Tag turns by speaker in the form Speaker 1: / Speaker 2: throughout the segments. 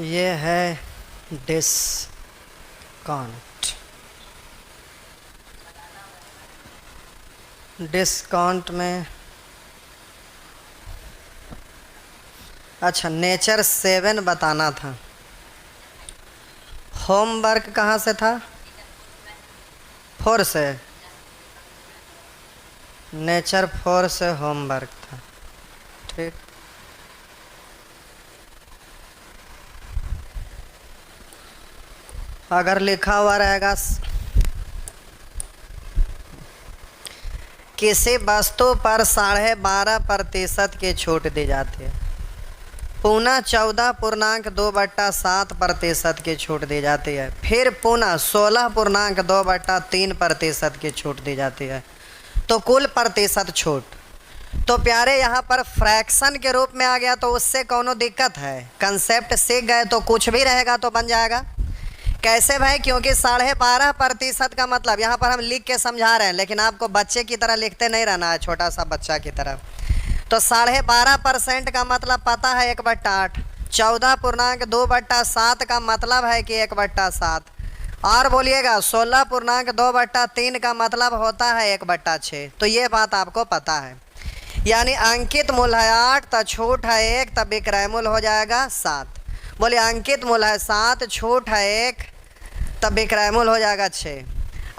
Speaker 1: ये है discount. Discount में अच्छा नेचर 7 बताना था। होमवर्क कहाँ से था? 4 से। नेचर 4 से होमवर्क था। ठीक, अगर लिखा हुआ रहेगा किसी वस्तु पर 12.5% की छूट दी जाती है, पुनः 14.2/7% की छूट दी जाती है, फिर पुनः 16.2/3% की छूट दी जाती है, तो कुल प्रतिशत छूट। तो प्यारे यहाँ पर फ्रैक्शन के रूप में आ गया तो उससे कौनो दिक्कत है? कंसेप्ट सीख गए तो कुछ भी रहेगा तो बन जाएगा। कैसे भाई? क्योंकि 12.5% का मतलब यहाँ पर हम लिख के समझा रहे हैं, लेकिन आपको बच्चे की तरह लिखते नहीं रहना है, छोटा सा बच्चा की तरह। तो 12.5% का मतलब पता है 1/8। 14.2/7 का मतलब है कि 1/7। और बोलिएगा 16.2/3 का मतलब होता है 1/6। तो ये बात आपको पता है। यानी अंकित मूल है 8 तो छूट है 1 तब विक्रय मूल्य हो जाएगा 7। बोलिए अंकित मूल है 7 छूट है 1 तब विक्रय मूल्य हो जाएगा 6।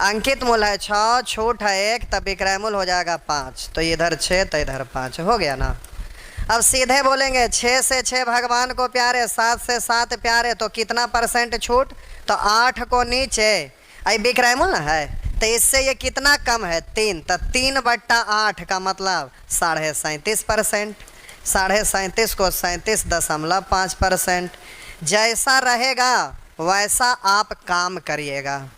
Speaker 1: अंकित मूल्य है 6 छूट है 1 तब विक्रय मूल्य हो जाएगा 5। तो इधर 6 तो इधर 5 हो गया ना। अब सीधे बोलेंगे 6 से 6 भगवान को प्यारे, 7 से 7 प्यारे, तो कितना परसेंट छूट? तो 8 को नीचे आई विक्रय मूल्य है तो इससे ये कितना कम है? 3। तो 3/8 का मतलब 37.5%। 37.5 को 37.5%। जैसा रहेगा वैसा आप काम करिएगा।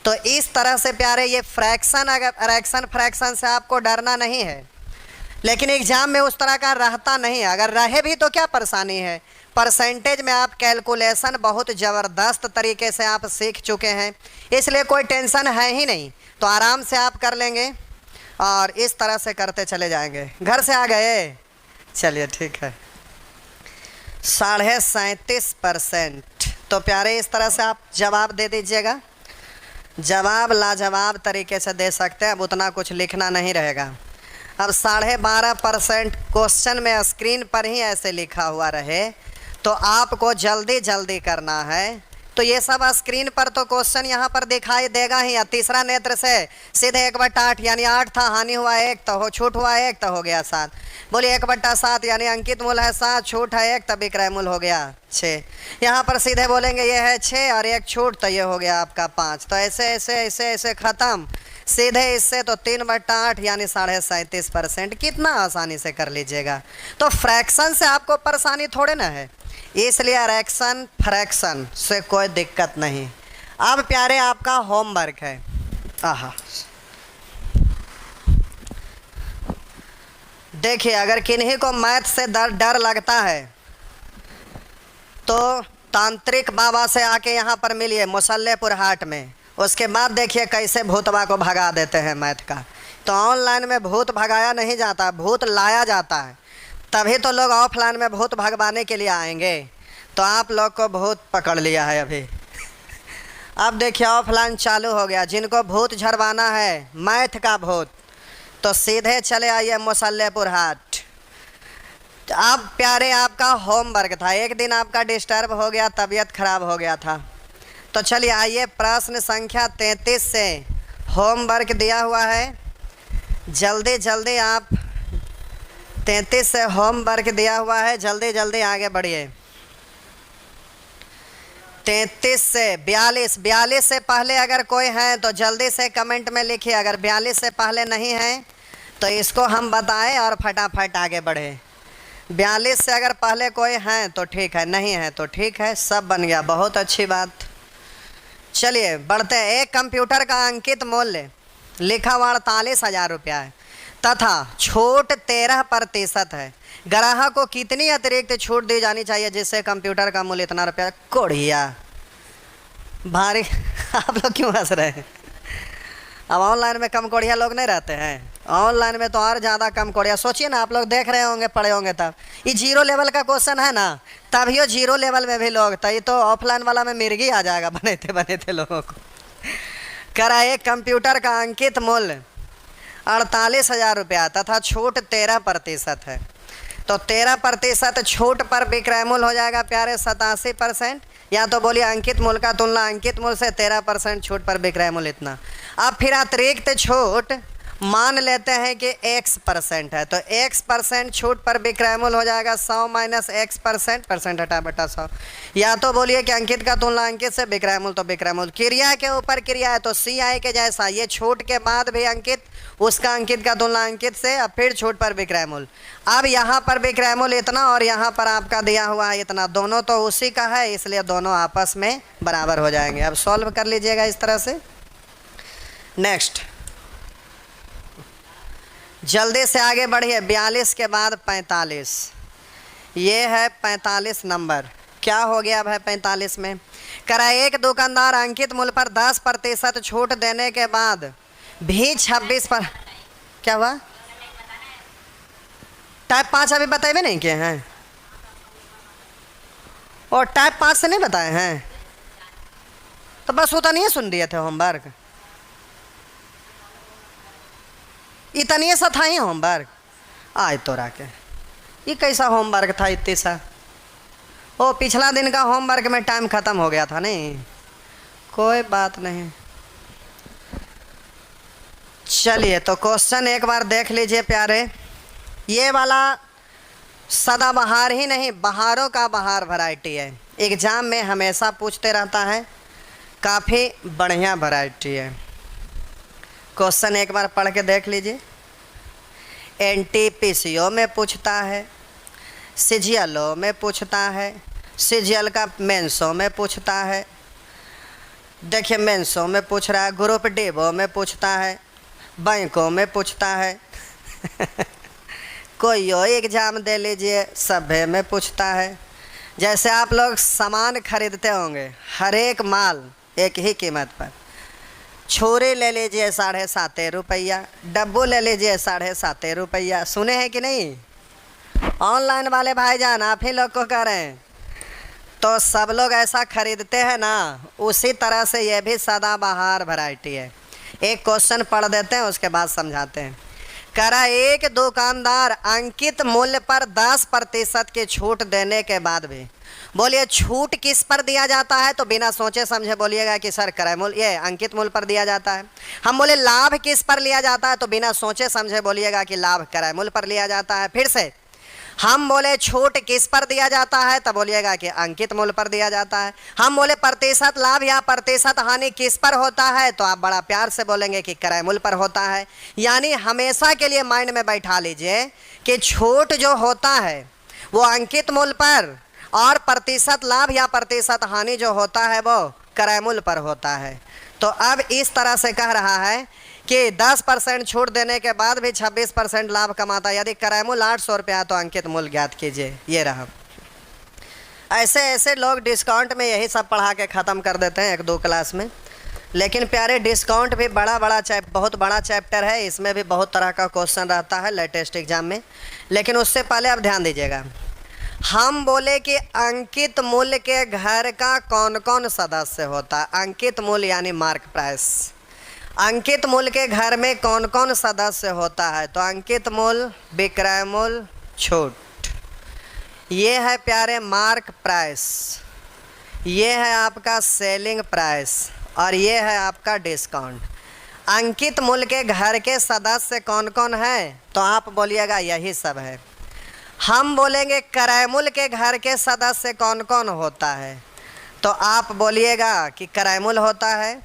Speaker 1: तो इस तरह से प्यारे ये फ्रैक्शन, अगर फ्रैक्शन से आपको डरना नहीं है, लेकिन एग्जाम में उस तरह का रहता नहीं है। अगर रहे भी तो क्या परेशानी है? परसेंटेज में आप कैलकुलेशन बहुत ज़बरदस्त तरीके से आप सीख चुके हैं, इसलिए कोई टेंशन है ही नहीं। तो आराम से आप कर लेंगे और इस तरह से करते चले जाएंगे। घर से आ गए? चलिए ठीक है। 37.5%। तो प्यारे इस तरह से आप जवाब दे दीजिएगा। जवाब लाजवाब तरीके से दे सकते हैं, अब उतना कुछ लिखना नहीं रहेगा। अब 12.5% क्वेश्चन में स्क्रीन पर ही ऐसे लिखा हुआ रहे तो आपको जल्दी जल्दी करना है। तो ये सब स्क्रीन पर तो क्वेश्चन यहाँ पर दिखाई देगा ही। तीसरा नेत्र से सीधे 1/8 यानी 8 था, हानि हुआ 1 तो हो, छूट हुआ 1 तो हो गया 7। बोलिए 1/7 यानी अंकित मूल्य है 7, छूट है 1 तब विक्रय मूल्य हो गया 6। यहाँ पर सीधे बोलेंगे ये है 6 और 1 छूट तो ये हो गया आपका 5। तो ऐसे ऐसे ऐसे ऐसे ख़त्म सीधे इससे। तो 3/8 यानी 37.5%। कितना आसानी से कर लीजिएगा। तो फ्रैक्शन से आपको परेशानी थोड़े ना है, इसलिए रेक्शन फ्रैक्शन से कोई दिक्कत नहीं। अब प्यारे आपका होमवर्क है। आहा देखिए, अगर किन्हीं को मैथ से डर लगता है तो तांत्रिक बाबा से आके यहाँ पर मिलिए मुसल्लेपुर हाट में। उसके बाद देखिए कैसे भूतवा को भगा देते हैं मैथ का। तो ऑनलाइन में भूत भगाया नहीं जाता, भूत लाया जाता है। तभी तो लोग ऑफलाइन में भूत भगवाने के लिए आएंगे। तो आप लोग को भूत पकड़ लिया है अभी। अब देखिए ऑफलाइन चालू हो गया। जिनको भूत झड़वाना है, मैथ का भूत, तो सीधे चले आइए मुसल्लेपुर हाट। तो अब प्यारे आपका होमवर्क था, एक दिन आपका डिस्टर्ब हो गया, तबीयत खराब हो गया था। तो चलिए आइए, प्रश्न संख्या 33 से होमवर्क दिया हुआ है। जल्दी जल्दी आप 33 से होमवर्क दिया हुआ है, जल्दी जल्दी आगे बढ़िए। 33 से 42, 42 से पहले अगर कोई है तो जल्दी से कमेंट में लिखिए। अगर 42 से पहले नहीं है तो इसको हम बताएं और फटाफट आगे बढ़े। 42 से अगर पहले कोई है तो ठीक है, नहीं है तो ठीक है, सब बन गया, बहुत अच्छी बात। चलिए बढ़ते हैं। एक कंप्यूटर का अंकित मूल्य लिखा हुआ 48,000 रुपया है तथा छूट 13% है। ग्राहक को कितनी अतिरिक्त छूट दी जानी चाहिए जिससे कंप्यूटर का मूल्य इतना रुपया? कोढ़िया भारी। आप लोग क्यों हंस रहे हैं? अब ऑनलाइन में कम कोढ़िया लोग नहीं रहते हैं। ऑनलाइन में तो और ज़्यादा कम कोड़िया। सोचिए ना, आप लोग देख रहे होंगे, पढ़े होंगे, तब ये जीरो लेवल का क्वेश्चन है ना, तभी जीरो लेवल में भी लोग, तो ये तो ऑफलाइन वाला में मिर्गी आ जाएगा बने थे लोगों को। करा एक कंप्यूटर का अंकित मूल्य 48,000 रुपया तथा छूट 13% है, तो 13% छूट पर विक्रय मूल्य हो जाएगा प्यारे 87%। या तो बोलिए अंकित मूल्य का तुलना अंकित मूल्य से 13% छूट पर विक्रय मूल्य इतना। अब फिर अतिरिक्त छूट मान लेते हैं कि x% है, तो x% छूट पर विक्रय मूल्य हो जाएगा 100 माइनस x%, परसेंट हटा बटा 100। या तो बोलिए कि अंकित का तुलना अंकित से, विक्रय मूल्य तो विक्रय मूल्य, क्रिया के ऊपर क्रिया है तो CI के जैसा, ये छूट के बाद भी अंकित, उसका अंकित का तुलना अंकित से, अब फिर छूट पर विक्रय मूल्य। अब यहाँ पर विक्रय मूल्य इतना और यहाँ पर आपका दिया हुआ है इतना, दोनों तो उसी का है, इसलिए दोनों आपस में बराबर हो जाएंगे। अब सॉल्व कर लीजिएगा इस तरह से। नेक्स्ट, जल्दी से आगे बढ़िए। 42 के बाद 45, ये है 45 नंबर। क्या हो गया अब है 45 में? करा एक दुकानदार अंकित मूल्य पर 10% छूट देने के बाद भी 26 पर, क्या हुआ? टाइप 5 अभी बताए नहीं किए हैं, और टाइप 5 से नहीं बताए हैं, तो बस उतना नहीं सुन दिए थे होमवर्क, इतनी सा था ही होमवर्क। आज तो राके ये कैसा होमवर्क था इतनी सा? ओ पिछला दिन का होमवर्क में टाइम ख़त्म हो गया था नहीं, कोई बात नहीं। चलिए तो क्वेश्चन एक बार देख लीजिए प्यारे। ये वाला सदाबहार ही नहीं, बहारों का बहार वैरायटी है, एग्ज़ाम में हमेशा पूछते रहता है, काफ़ी बढ़िया वैरायटी है। क्वेश्चन एक बार पढ़ के देख लीजिए। NTPCO में पूछता है, CGLO में पूछता है, CGL का मेंसो में पूछता है, देखिए मेंसो में पूछ रहा है, ग्रुप डेबो में पूछता है, बैंकों में पूछता है कोई और एग्ज़ाम दे लीजिए, सभ्य में पूछता है। जैसे आप लोग सामान खरीदते होंगे, हर एक माल एक ही कीमत पर, छुरी ले लीजिए 7.5 रुपया, डब्बू ले लीजिए 7.5 रुपया, सुने हैं कि नहीं? ऑनलाइन वाले भाईजान आप ही लोग को कह रहे हैं, तो सब लोग ऐसा खरीदते हैं ना, उसी तरह से ये भी सदाबहार वैरायटी है। एक क्वेश्चन पढ़ देते हैं, उसके बाद समझाते हैं। करा एक दुकानदार अंकित मूल्य पर 10% की छूट देने के बाद भी, बोलिए छूट किस पर दिया जाता है? तो बिना सोचे समझे बोलिएगा कि सर क्रय मूल्य, ये अंकित मूल्य पर दिया जाता है। हम बोले लाभ किस पर लिया जाता है? तो बिना सोचे समझे बोलिएगा कि लाभ क्रय मूल्य पर लिया जाता है। फिर से हम बोले छूट किस पर दिया जाता है? तो बोलिएगा कि अंकित मूल्य पर दिया जाता है। हम बोले प्रतिशत लाभ या प्रतिशत हानि किस पर होता है? तो आप बड़ा प्यार से बोलेंगे कि क्रय मूल्य पर होता है। यानी हमेशा के लिए माइंड में बैठा लीजिए कि छूट जो होता है वो अंकित मूल्य पर, और प्रतिशत लाभ या प्रतिशत हानि जो होता है वो क्रय मूल्य पर होता है। तो अब इस तरह से कह रहा है कि 10% छूट देने के बाद भी 26% लाभ कमाता है। यदि क्रय मूल्य 800 रुपया तो अंकित मूल्य ज्ञात कीजिए। ये रहा। ऐसे ऐसे लोग डिस्काउंट में यही सब पढ़ा के ख़त्म कर देते हैं 1-2 क्लास में। लेकिन प्यारे डिस्काउंट भी बहुत बड़ा चैप्टर है, इसमें भी बहुत तरह का क्वेश्चन रहता है लेटेस्ट एग्जाम में। लेकिन उससे पहले आप ध्यान दीजिएगा, हम बोले कि अंकित मूल्य के घर का कौन कौन सदस्य होता है। अंकित मूल्य यानी मार्क प्राइस, अंकित मूल्य के घर में कौन कौन सदस्य होता है? तो अंकित मूल्य, विक्रय मूल्य, छूट, ये है प्यारे मार्क प्राइस, ये है आपका सेलिंग प्राइस, और ये है आपका डिस्काउंट। अंकित मूल्य के घर के सदस्य कौन कौन हैं? तो आप बोलिएगा यही सब है। हम बोलेंगे क्रय मूल्य के घर के सदस्य कौन कौन होता है? तो आप बोलिएगा कि क्रय मूल्य होता है,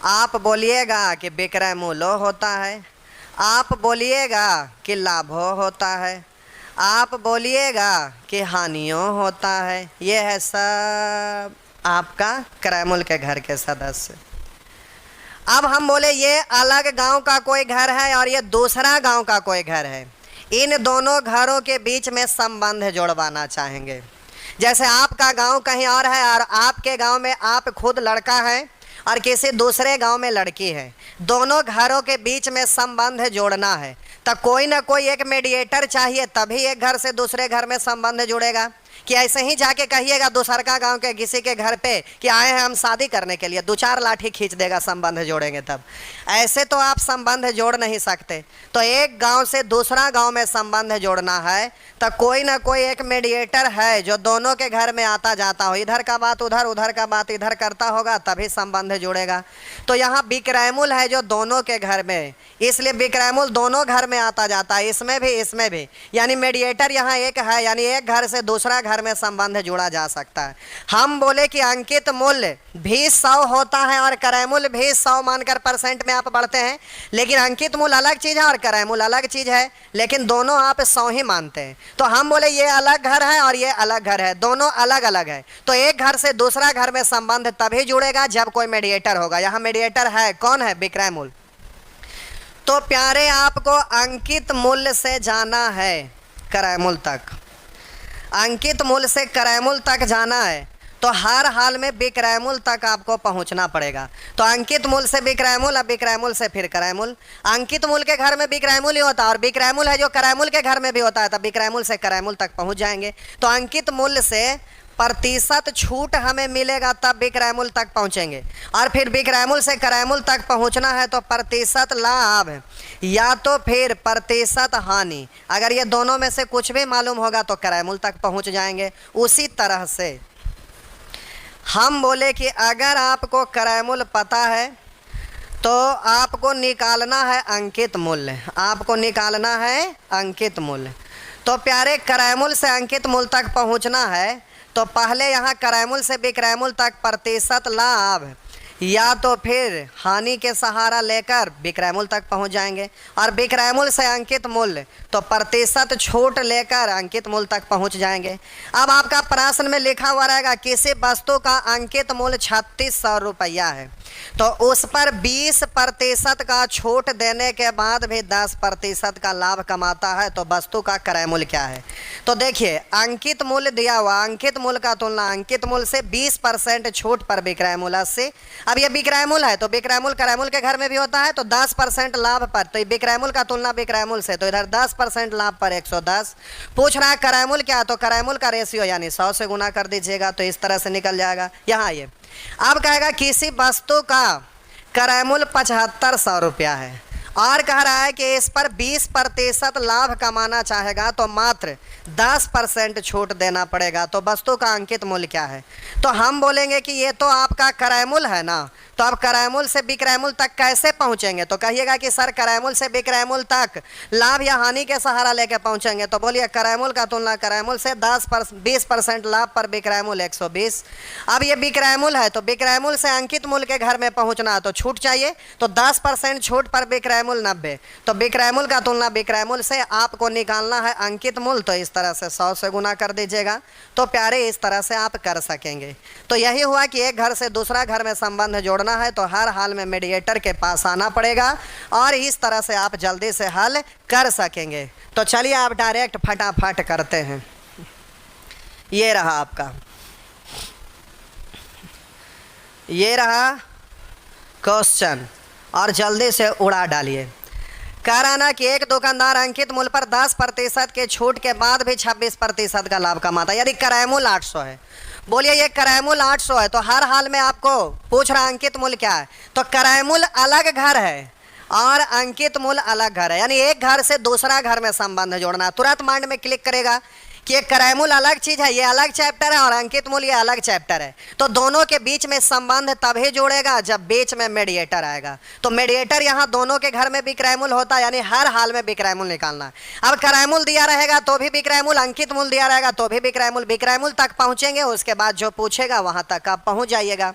Speaker 1: आप बोलिएगा कि विक्रय मूल्य होता है, आप बोलिएगा कि लाभो होता है, आप बोलिएगा कि हानियों होता है। ये है सब आपका क्रय मूल्य के घर के सदस्य। अब हम बोले ये अलग गांव का कोई घर है और ये दूसरा गांव का कोई घर है, इन दोनों घरों के बीच में संबंध जोड़वाना चाहेंगे। जैसे आपका गांव कहीं और है और आपके गांव में आप खुद लड़का हैं और किसी दूसरे गांव में लड़की है, दोनों घरों के बीच में संबंध जोड़ना है, तो कोई ना कोई एक मीडिएटर चाहिए, तभी एक घर से दूसरे घर में संबंध जुड़ेगा। कि ऐसे ही जाके कहिएगा दूसरका गांव के किसी के घर पे कि आए हैं हम शादी करने के लिए, 2-4 लाठी खींच देगा संबंध जोड़ेंगे तब। ऐसे तो आप संबंध जोड़ नहीं सकते। तो एक गांव से दूसरा गांव में संबंध जोड़ना है तो कोई ना कोई एक मीडिएटर है जो दोनों के घर में आता जाता हो, इधर का बात उधर, उधर का बात इधर करता होगा, तभी संबंध जुड़ेगा। तो यहाँ बिक्रैमुल है जो दोनों के घर में, इसलिए बिक्रैमुल दोनों घर में आता जाता है, इसमें भी, यानी मीडिएटर यहाँ एक है, यानी एक घर से दूसरा घर में संबंध जुड़ा जा सकता है। हम बोले कि अंकित मूल्य भी 100 होता है और क्रयमूल्य भी 100 मानकर परसेंट में आप बढ़ते हैं, लेकिन अंकित मूल्य अलग चीज है और क्रयमूल्य अलग चीज है, लेकिन दोनों आप 100 ही मानते हैं। तो हम बोले ये अलग घर है और ये अलग घर है, दोनों अलग अलग है। तो एक घर से दूसरा घर में संबंध तभी जुड़ेगा जब कोई मीडिएटर होगा। यहाँ मीडिएटर है, कौन है? बिक्रैमुल। तो प्यारे आपको अंकित मूल्य से जाना है क्रयमूल्य तक, अंकित मूल्य से क्रयमूल्य तक जाना है, तो हर हाल में बिक्रैमुल तक आपको पहुंचना पड़ेगा। तो अंकित मूल्य से बिक्रैमुल, अब बिक्रैमुल से फिर क्रयमूल। अंकित मूल्य के घर में बिक्रैमुल ही होता है और बिक्रैमुल है जो क्रयमूल के घर में भी होता है, तब बिक्रैमुल से क्रयमूल तक पहुंच जाएंगे। तो अंकित मूल्य से प्रतिशत छूट हमें मिलेगा तब बिक्रैमुल तक पहुंचेंगे, और फिर बिक्रैमुल से क्रयमूल तक पहुंचना है तो प्रतिशत लाभ या तो फिर प्रतिशत हानि, अगर ये दोनों में से कुछ भी मालूम होगा तो क्रयमूल तक पहुंच जाएंगे। उसी तरह से हम बोले कि अगर आपको क्रयमूल्य पता है तो आपको निकालना है अंकित मूल्य, आपको निकालना है अंकित मूल्य। तो प्यारे क्रयमूल्य से अंकित मूल्य तक पहुंचना है तो पहले यहाँ क्रयमूल्य से बिक्रैमुल तक प्रतिशत लाभ या तो फिर हानि के सहारा लेकर बिक्रैमुल तक पहुंच जाएंगे, और बिक्रैमुल से अंकित मूल्य तो प्रतिशत छूट लेकर अंकित मूल्य तक पहुंच जाएंगे। अब आपका प्रश्न में लिखा हुआ रहेगा किसी वस्तु का अंकित मूल्य 3600 रुपया है, तो उस पर 20% का छूट देने के बाद भी 10% का लाभ कमाता है, तो वस्तु का क्रय मूल्य क्या है? तो देखिए अंकित मूल्य दिया हुआ, अंकित मूल्य का तुलना अंकित मूल्य से 20% छूट पर बिक्रय मूल्य से। अब ये बिक्रय मूल्य है तो बिक्रय मूल्य क्रय मूल्य के घर में भी होता है, तो 10% लाभ पर, तो बिक्रय मूल्य का तुलना बिक्रय मूल्य से, तो इधर 10% लाभ पर 110। पूछ रहा है क्रय मूल्य क्या, तो क्रय मूल्य का रेशियो यानी 100 से गुना कर दीजिएगा, तो इस तरह से निकल जाएगा। यहाँ ये अब कहेगा किसी वस्तु का क्रय मूल्य 7500 रुपया है और कह रहा है कि इस पर 20% लाभ कमाना चाहेगा तो मात्र 10% छूट देना पड़ेगा, तो वस्तु का अंकित मूल्य क्या है? तो हम बोलेंगे कि ये तो आपका क्रय मूल्य है ना, तो अब क्रय मूल्य से बिक्रय मूल्य तक कैसे पहुंचेंगे? तो कहिएगा कि सर क्रय मूल्य से बिक्रय मूल्य तक लाभ या हानि के सहारा लेके पहुंचेंगे, तो बोलिए क्रय मूल्य का तुलना क्रय मूल्य से 20% लाभ पर बिक्रय मूल्य 120। अब ये बिक्रय मूल्य है तो बिक्रय मूल्य से अंकित मूल्य के घर में पहुंचना तो छूट चाहिए, तो 10% छूट पर बिक्रय मूल्य 90, तो बिक्रय मूल्य का तुलना बिक्रय मूल्य से आपको निकालना है अंकित मूल्य, तो इस तरह से 100 से गुना कर दीजिएगा। तो प्यारे इस तरह से आप कर सकेंगे। तो यही हुआ कि एक घर से दूसरा घर में संबंध जोड़ना है तो हर हाल में मीडिएटर के पास आना पड़ेगा और इस तरह से आप जल्दी से हल कर सकेंगे। तो चलिए आप डायरेक्ट फटाफट करते हैं। ये रहा आपका, ये रहा क्वेश्चन और जल्दी से उड़ा डालिए। कह रहा ना कि एक दुकानदार अंकित मूल्य पर 10% के छूट के बाद भी 26% का लाभ कमाता है, यदि क्रय मूल्य 800 है। बोलिए ये क्रय मूल्य 800 है, तो हर हाल में आपको पूछ रहा अंकित मूल्य क्या है, तो क्रय मूल्य अलग घर है और अंकित मूल्य अलग घर है, यानी एक घर से दूसरा घर में संबंध जोड़ना। तुरंत माइंड में क्लिक करेगा कि एक क्रय मूल्य अलग चीज है, ये अलग चैप्टर है, और अंकित मूल्य ये अलग चैप्टर है, तो दोनों के बीच में संबंध तभी जुड़ेगा जब बीच में मीडिएटर आएगा। तो मीडिएटर यहाँ दोनों के घर में भी क्रय मूल्य होता है, यानी हर हाल में बिक्रय मूल्य निकालना है। अब क्रय मूल्य दिया रहेगा तो भी बिक्रय मूल्य, अंकित मूल्य दिया रहेगा तो भी बिक्रय मूल्य तक पहुंचेंगे, उसके बाद जो पूछेगा वहां तक आप पहुंच जाइएगा।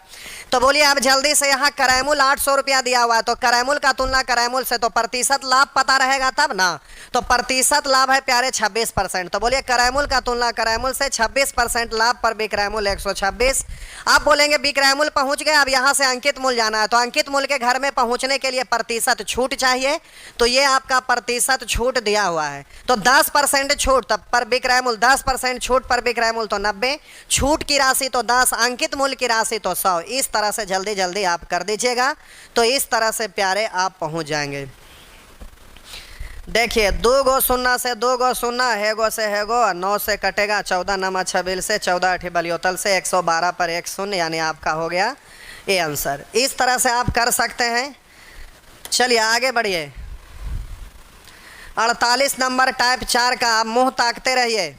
Speaker 1: तो बोलिए अब जल्दी से यहाँ क्रय मूल्य 800 रुपया दिया हुआ है, तो क्रय मूल्य का तुलना क्रय मूल्य से, तो प्रतिशत लाभ पता रहेगा तब ना, तो प्रतिशत लाभ है प्यारे 26%, तो बोलिए क्रय मूल्य मूल का तुलना क्रय मूल से 26% लाभ पर विक्रय मूल्य 126। आप बोलेंगे विक्रय मूल्य पहुंच गए, अब यहाँ से अंकित मूल्य जाना है, तो अंकित मूल्य के घर में पहुंचने के लिए प्रतिशत छूट चाहिए, तो ये आपका प्रतिशत छूट दिया हुआ है, तो 10% छूट तब पर विक्रय मूल्य, 10% छूट पर विक्रय मूल्य तो 90, छूट की राशि तो 10, अंकित मूल्य की राशि तो 100। इस तरह से जल्दी जल्दी आप कर दीजिएगा, तो इस तरह से प्यारे आप पहुंच जाएंगे। देखिए 2 गो शून्य से 2 गो शून्य, है गो से है गो, 9 से कटेगा, 14 नमा 26 से, 14 अठी बलियोतल से, 112 पर 1 शून्य, यानी आपका हो गया ये आंसर। इस तरह से आप कर सकते हैं। चलिए आगे बढ़िए। 48 नंबर टाइप 4 का, आप मुंह ताकते रहिए,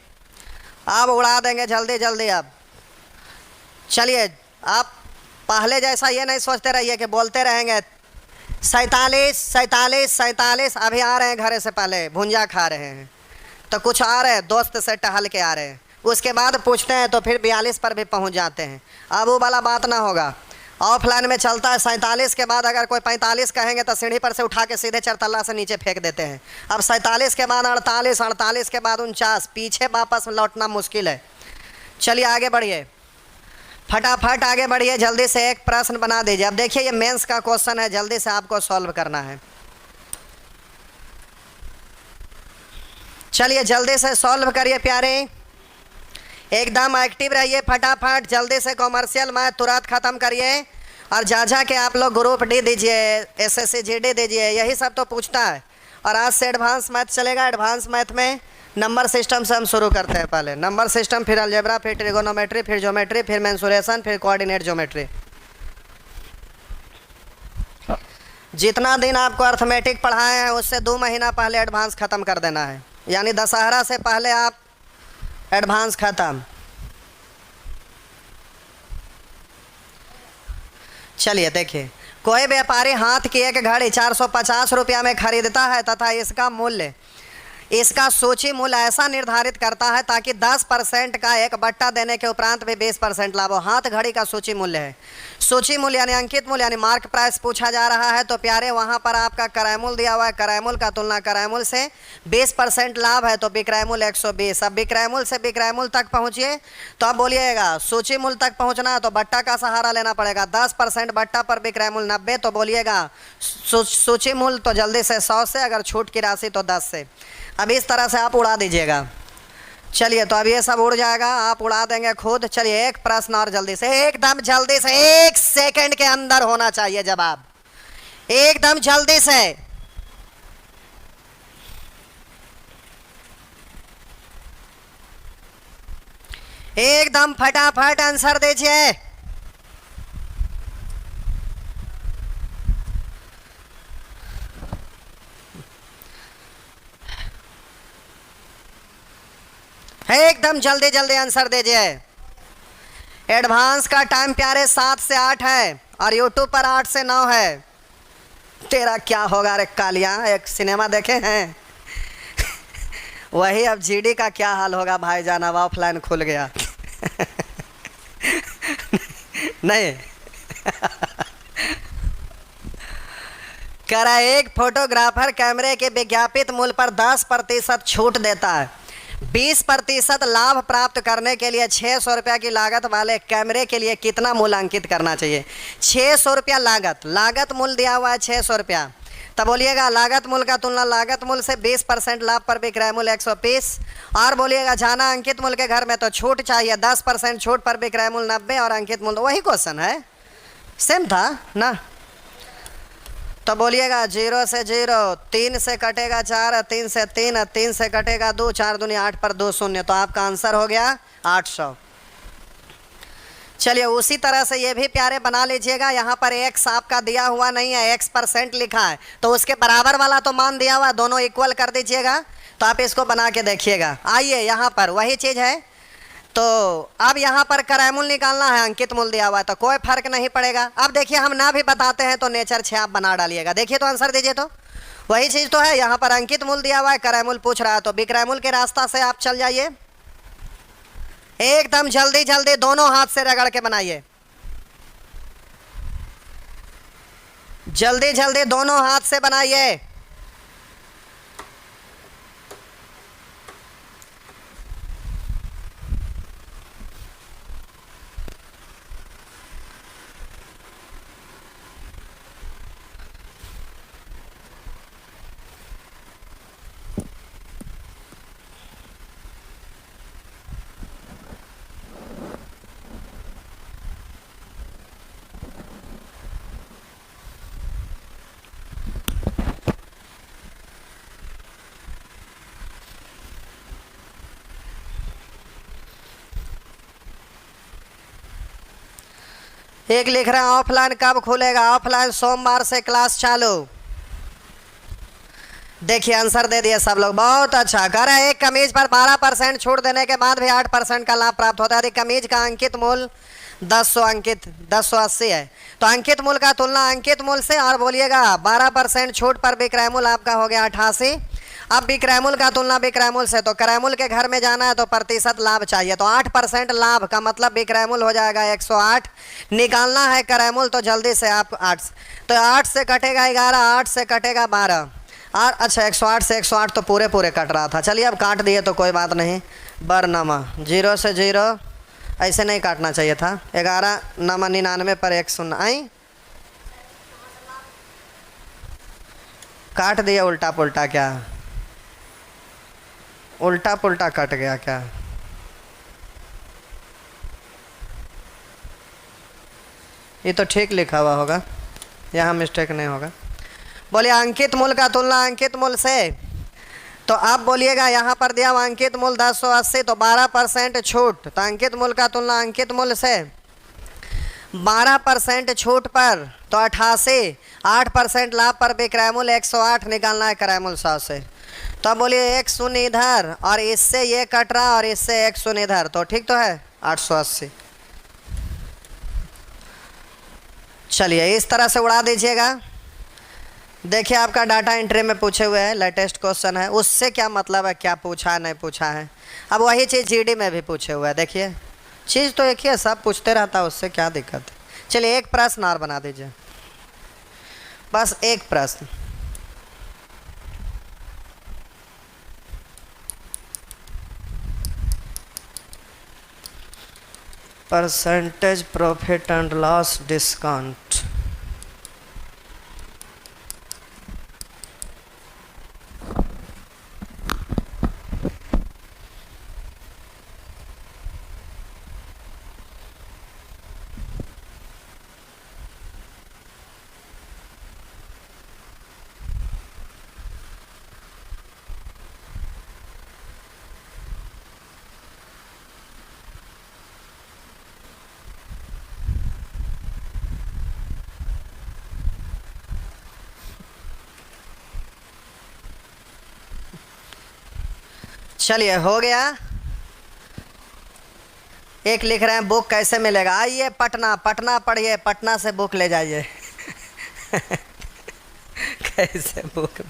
Speaker 1: आप उड़ा देंगे जल्दी जल्दी। अब चलिए, आप पहले जैसा ये नहीं सोचते रहिए कि बोलते रहेंगे 47 47 47, अभी आ रहे हैं घरे से पहले भुंजा खा रहे हैं, तो कुछ आ रहे हैं दोस्त से टहल के आ रहे हैं, उसके बाद पूछते हैं तो फिर 42 पर भी पहुंच जाते हैं। अब वो वाला बात ना होगा, ऑफलाइन में चलता है। 47 के बाद अगर कोई 45 कहेंगे तो सीढ़ी पर से उठा के सीधे चरतल्ला से नीचे फेंक देते हैं। अब 47 के बाद 48, 48 के बाद 49, पीछे वापस लौटना मुश्किल है। चलिए आगे बढ़िए, फटाफट आगे बढ़िए, जल्दी से एक प्रश्न बना दीजिए। अब देखिए ये मेंस का क्वेश्चन है, जल्दी से आपको सॉल्व करना है। चलिए जल्दी से सॉल्व करिए प्यारे, एकदम एक्टिव रहिए, फटाफट जल्दी से कॉमर्शियल मैथ तुरंत ख़त्म करिए। और जा के आप लोग ग्रुप डी दीजिए, एसएससी जीडी दीजिए, यही सब तो पूछता है। और आज से एडवांस मैथ चलेगा। एडवांस मैथ में नंबर सिस्टम से हम शुरू करते हैं। पहले नंबर सिस्टम, फिर अलजेब्रा, फिर ट्रिगोनोमेट्री, फिर ज्योमेट्री, फिर मेंसुरेशन, फिर कोऑर्डिनेट ज्योमेट्री। जितना दिन आपको अर्थमेटिक पढ़ाए हैं उससे 2 महीना पहले एडवांस ख़त्म कर देना है, यानी दशहरा से पहले आप एडवांस ख़त्म। चलिए देखिए, कोई व्यापारी हाथ की एक घड़ी 450 रुपया में खरीदता है तथा इसका सूची मूल्य ऐसा निर्धारित करता है ताकि 10% का एक बट्टा देने के उपरांत भी 20% लाभ हो। हाथ घड़ी का सूची मूल्य है। सूची मूल्य यानी अंकित मूल्य यानी मार्क प्राइस पूछा जा रहा है, तो प्यारे वहाँ पर आपका क्रय मूल्य दिया हुआ है, क्रय मूल्य का तुलना क्रय मूल्य से 20% लाभ है, तो विक्रय मूल्य 120। अब विक्रय मूल्य से विक्रय मूल्य तक पहुँचिए, तो आप बोलिएगा सूची मूल्य तक पहुँचना है तो बट्टा का सहारा लेना पड़ेगा। 10% बट्टा पर विक्रय मूल्य 90, तो बोलिएगा सूची मूल्य तो जल्दी से 100 से, अगर छूट की राशि तो 10 से। अब इस तरह से आप उड़ा दीजिएगा। चलिए तो अब ये सब उड़ जाएगा, आप उड़ा देंगे खुद। चलिए एक प्रश्न और जल्दी से, एकदम जल्दी से, 1 सेकंड के अंदर होना चाहिए जवाब, एकदम जल्दी से। एकदम फटाफट आंसर दीजिए। एकदम जल्दी जल्दी आंसर दीजिए। एडवांस का टाइम प्यारे 7 से 8 है और यूट्यूब पर 8 से 9 है। तेरा क्या होगा रे कालिया, एक सिनेमा देखे हैं वही अब जीडी का क्या हाल होगा भाईजान, अब ऑफलाइन खुल गया नहीं करा, एक फोटोग्राफर कैमरे के विज्ञापित मूल्य पर 10% छूट देता है। 20% लाभ प्राप्त करने के लिए 600 रुपया की लागत वाले कैमरे के लिए कितना मूल्य अंकित करना चाहिए? 600 रुपया लागत मूल्य दिया हुआ है 600 रुपया। तब बोलिएगा लागत मूल्य का तुलना लागत मूल्य से 20% लाभ पर विक्रय मूल्य 120। और बोलिएगा जाना अंकित मूल्य के घर में तो छूट चाहिए, 10% छूट पर विक्रय मूल्य 90 और अंकित मूल्य, वही क्वेश्चन है, सेम था ना। तो बोलिएगा 0 से 0, 3 से कटेगा 4, 3 से 3, 3 से कटेगा 2, 4 दूनी 8 पर 2 शून्य, तो आपका आंसर हो गया 800। चलिए उसी तरह से ये भी प्यारे बना लीजिएगा। यहाँ पर x आपका दिया हुआ नहीं है, x% लिखा है, तो उसके बराबर वाला तो मान दिया हुआ, दोनों इक्वल कर दीजिएगा। तो आप इसको बना के देखिएगा। आइए यहाँ पर वही चीज़ है, तो अब यहाँ पर क्रय मूल्य निकालना है, अंकित मूल्य दिया हुआ है, तो कोई फर्क नहीं पड़ेगा। अब देखिए हम ना भी बताते हैं तो नेचर 6 आप बना डालिएगा। देखिए तो आंसर दीजिए, तो वही चीज़ तो है। यहाँ पर अंकित मूल्य दिया हुआ है, क्रय मूल्य पूछ रहा है, तो विक्रय मूल्य के रास्ता से आप चल जाइए। एकदम जल्दी जल्दी दोनों हाथ से रगड़ के बनाइए, जल्दी जल्दी दोनों हाथ से बनाइए। एक लिख रहे हैं ऑफलाइन कब खुलेगा? ऑफलाइन सोमवार से क्लास चालू। देखिए आंसर दे दिए सब लोग, बहुत अच्छा। कह रहे हैं एक कमीज पर 12% छूट देने के बाद भी 8% का लाभ प्राप्त होता है यदि कमीज का अंकित मूल्य 1080 है। तो अंकित मूल्य का तुलना अंकित मूल्य से, और बोलिएगा 12% छूट पर विक्रय मूल्य आपका हो गया 88। अब विक्रय मूल्य का तुलना विक्रय मूल्य से, तो क्रय मूल्य के घर में जाना है तो प्रतिशत लाभ चाहिए, तो 8% लाभ का मतलब विक्रय मूल्य हो जाएगा 108। निकालना है क्रय मूल्य तो जल्दी से आप 8, तो 8 से कटेगा 11, 8 से कटेगा 12, और अच्छा 108 से 108 तो पूरे पूरे कट रहा था। चलिए अब काट दिए तो कोई बात नहीं। बरनमा 0 से 0 ऐसे नहीं काटना चाहिए था। 11 नमा 99 पर 1 0 आई, काट दिया उल्टा पुल्टा। क्या उल्टा पुल्टा कट गया क्या? ये तो ठीक लिखा हुआ होगा, यहाँ मिस्टेक नहीं होगा। बोलिए अंकित मूल्य का तुलना अंकित मूल्य से, तो आप बोलिएगा यहाँ पर दिया हुआ अंकित मूल्य 1080 तो 12% छूट, तो अंकित मूल्य का तुलना अंकित मूल्य से 12% छूट पर तो 88, 8% लाभ पर विक्रय मूल्य 108, निकालना है क्रय मूल्य 100 से। तो अब बोलिए 1 0 इधर और इससे ये कट रहा और इससे 1 0 इधर, तो ठीक तो है 880। चलिए इस तरह से उड़ा दीजिएगा। देखिए आपका डाटा एंट्री में पूछे हुए हैं, लेटेस्ट क्वेश्चन है, उससे क्या मतलब है क्या पूछा है नहीं पूछा है। अब वही चीज़ जीडी में भी पूछे हुए हैं, देखिए चीज़ तो एक ही है, सब पूछते रहता है, उससे क्या दिक्कत है। चलिए एक प्रश्न और बना दीजिए, बस एक प्रश्न। Percentage profit and loss discount. चलिए हो गया। एक लिख रहे हैं बुक कैसे मिलेगा? आइए पटना, पटना पढ़िए, पटना से बुक ले जाइए। कैसे बुक?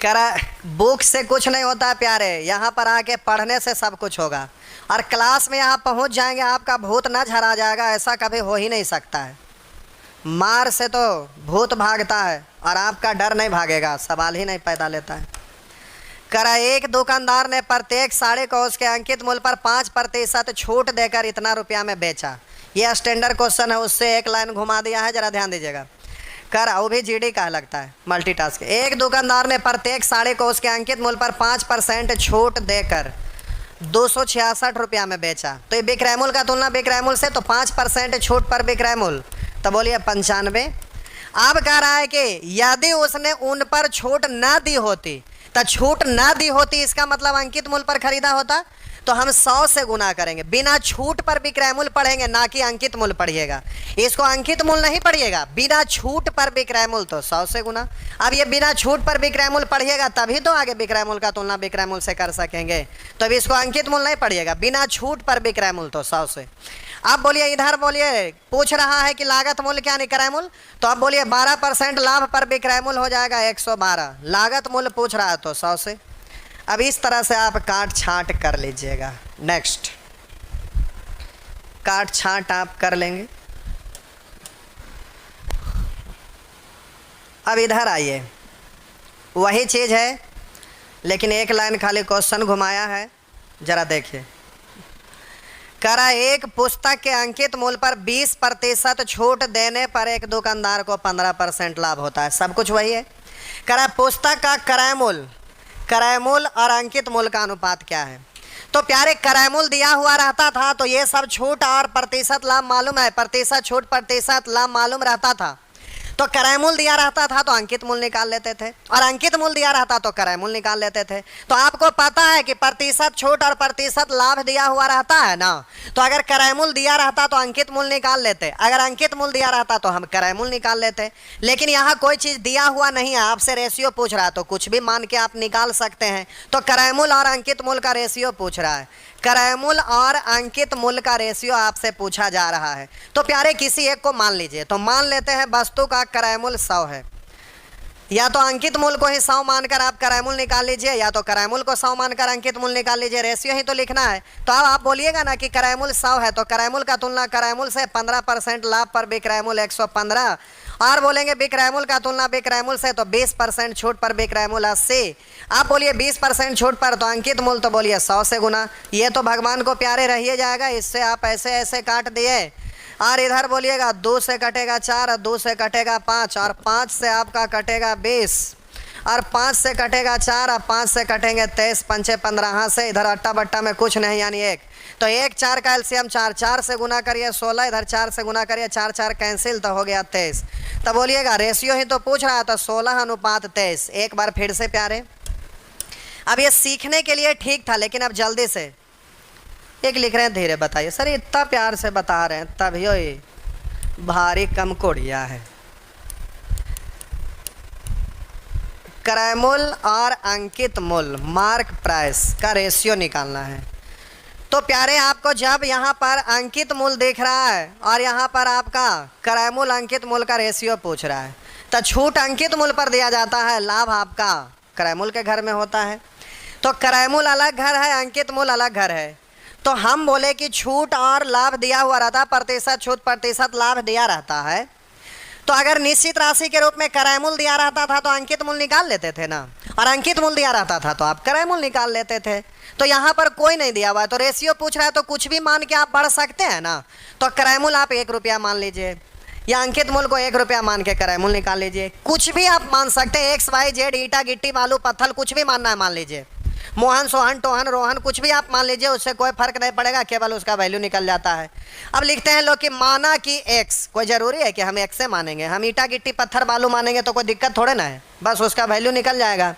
Speaker 1: करा बुक से कुछ नहीं होता है प्यारे, यहाँ पर आके पढ़ने से सब कुछ होगा। और क्लास में यहाँ पहुँच जाएंगे आपका भूत न झरा जाएगा, ऐसा कभी हो ही नहीं सकता है। मार से तो भूत भागता है और आपका डर नहीं भागेगा, सवाल ही नहीं पैदा लेता है। करा एक दुकानदार ने प्रत्येक साड़ी को उसके अंकित मूल्य पर 5% छूट देकर इतना रुपया में बेचा। यह स्टैंडर्ड क्वेश्चन है, उससे एक लाइन घुमा दिया है, जरा ध्यान दीजिएगा। कर वो भी जीडी का लगता है, मल्टीटास्क। एक दुकानदार ने प्रत्येक साड़ी को उसके अंकित मूल्य पर 5% छूट देकर 266 रुपया में बेचा। तो ये विक्रय मूल्य का तुलना विक्रय मूल्य से, तो 5% छूट पर विक्रय मूल्य, तो बोलिए 95। अब कह रहा है कि यदि उसने उन पर छूट ना दी होती, तो छूट ना दी होती इसका मतलब अंकित मूल्य पर खरीदा होता, तो हम 100 से गुना करेंगे। बिना छूट पर विक्रय मूल्य पढ़ेंगे, ना कि अंकित मूल्य पढ़िएगा। इसको अंकित मूल्य नहीं पढ़िएगा, बिना छूट पर विक्रय मूल्य तो 100 से गुना। अब ये बिना छूट पर विक्रय मूल्य पढ़िएगा तभी तो आगे विक्रय मूल्य का तुलना विक्रय मूल्य से कर सकेंगे। तो अब इसको अंकित मूल्य नहीं पढ़िएगा, बिना छूट पर विक्रय मूल्य तो 100 से। अब बोलिए इधर, बोलिए पूछ रहा है कि लागत मूल्य क्या नहीं क्रय मूल्य, तो अब बोलिए 12% लाभ पर विक्रय मूल्य हो जाएगा 112, लागत मूल्य पूछ रहा है तो 100 से। अब इस तरह से आप काट छांट कर लीजिएगा। नेक्स्ट काट छांट आप कर लेंगे। अब इधर आइए, वही चीज़ है लेकिन एक लाइन खाली क्वेश्चन घुमाया है, जरा देखिए। करा एक पुस्तक के अंकित मूल्य पर 20% छूट देने पर एक दुकानदार को 15% लाभ होता है। सब कुछ वही है। करा पुस्तक का क्रय मूल्य और अंकित मूल्य का अनुपात क्या है? तो प्यारे क्रय मूल्य दिया हुआ रहता था तो ये सब छूट और प्रतिशत लाभ मालूम है, प्रतिशत छूट प्रतिशत लाभ मालूम रहता था। तो क्रय मूल्य दिया रहता था तो अंकित मूल्य निकाल लेते थे, और अंकित मूल्य दिया रहता तो क्रय मूल्य निकाल लेते थे। तो आपको पता है कि प्रतिशत छूट और प्रतिशत लाभ दिया हुआ रहता है ना, तो अगर क्रय मूल्य दिया रहता तो अंकित मूल्य निकाल लेते, अगर अंकित मूल्य दिया रहता तो हम क्रय मूल्य निकाल लेते। लेकिन यहाँ कोई चीज दिया हुआ नहीं है, आपसे रेशियो पूछ रहा है तो कुछ भी मान के आप निकाल सकते हैं। तो क्रय मूल्य और अंकित मूल्य का रेशियो पूछ रहा है, क्रय मूल्य और अंकित मूल्य का रेशियो आपसे पूछा जा रहा है। तो प्यारे किसी एक को मान लीजिए, तो मान लेते हैं वस्तु का क्रय मूल्य 100 है, या तो अंकित मूल्य को ही 100 मानकर आप क्रय मूल्य निकाल लीजिए, या तो क्रय मूल्य को 100 मानकर अंकित मूल्य निकाल लीजिए, रेशियो ही तो लिखना है। तो अब आप बोलिएगा ना कि क्रय मूल्य 100 है, तो क्रय मूल्य का तुलना क्रय मूल्य से 15% लाभ पर विक्रय मूल्य 115, और बोलेंगे विक्रय मूल्य का तुलना विक्रय मूल्य से तो 20% छूट पर विक्रय मूल्य 80। आप बोलिए 20% छूट पर, तो अंकित मूल्य तो बोलिए 100 से गुना। ये तो भगवान को प्यारे रहिए जाएगा, इससे आप ऐसे ऐसे काट दिए, और इधर बोलिएगा 2 से कटेगा 4 और 2 से कटेगा 5 और 5 से आपका कटेगा 20 और 5 से कटेगा 4 और 5 से कटेंगे 23, 5 15, हाँ से इधर अट्टा बट्टा में कुछ नहीं यानी 1, तो 1 4 का एलसीएम 4, 4 से गुना करिए 16, इधर 4 से गुना करिए 4 4 कैंसिल तो हो गया 23। तो बोलिएगा रेशियो ही तो पूछ रहा था 16:23। एक बार फिर से प्यारे, अब ये सीखने के लिए ठीक था, लेकिन अब जल्दी से एक लिख रहे हैं धीरे बताइए। सर इतना प्यार से बता रहे हैं तभी ये भारी कम कोड़िया है। क्रय मूल्य और अंकित मूल्य मार्क प्राइस का रेशियो निकालना है। तो प्यारे आपको जब यहाँ पर अंकित मूल्य दिख रहा है और यहाँ पर आपका क्रय मूल्य अंकित मूल्य का रेशियो पूछ रहा है, तो छूट अंकित मूल्य पर दिया जाता है, लाभ आपका क्रय मूल्य के घर में होता है। तो क्रय मूल्य अलग घर है, अंकित मूल्य अलग घर है। तो हम बोले कि छूट और लाभ दिया हुआ रहता, प्रतिशत छूट प्रतिशत लाभ दिया रहता है, तो अगर निश्चित राशि के रूप में क्रय मूल्य दिया रहता था तो अंकित मूल्य निकाल लेते थे ना, और अंकित मूल्य दिया रहता था तो आप क्रय मूल्य निकाल लेते थे। तो यहाँ पर कोई नहीं दिया हुआ है, तो रेशियो पूछ रहा है तो कुछ भी मान के आप बढ़ सकते हैं ना। तो क्रय मूल्य आप 1 रुपया मान लीजिए, या अंकित मूल्य को 1 रुपया मान के क्रय मूल्य निकाल लीजिए, कुछ भी आप मान सकते हैं। एक्स वाई जेड ईटा गिट्टी बालू पत्थर कुछ भी मानना है मान लीजिए, मोहन सोहन टोहन रोहन कुछ भी आप मान लीजिए, उससे कोई फर्क नहीं पड़ेगा, केवल उसका वैल्यू निकल जाता है। अब लिखते हैं लोग कि माना कि एक्स, कोई जरूरी है कि हम एक्स से मानेंगे, हम ईटा गिट्टी पत्थर बालू मानेंगे तो कोई दिक्कत थोड़े ना है, बस उसका वैल्यू निकल जाएगा।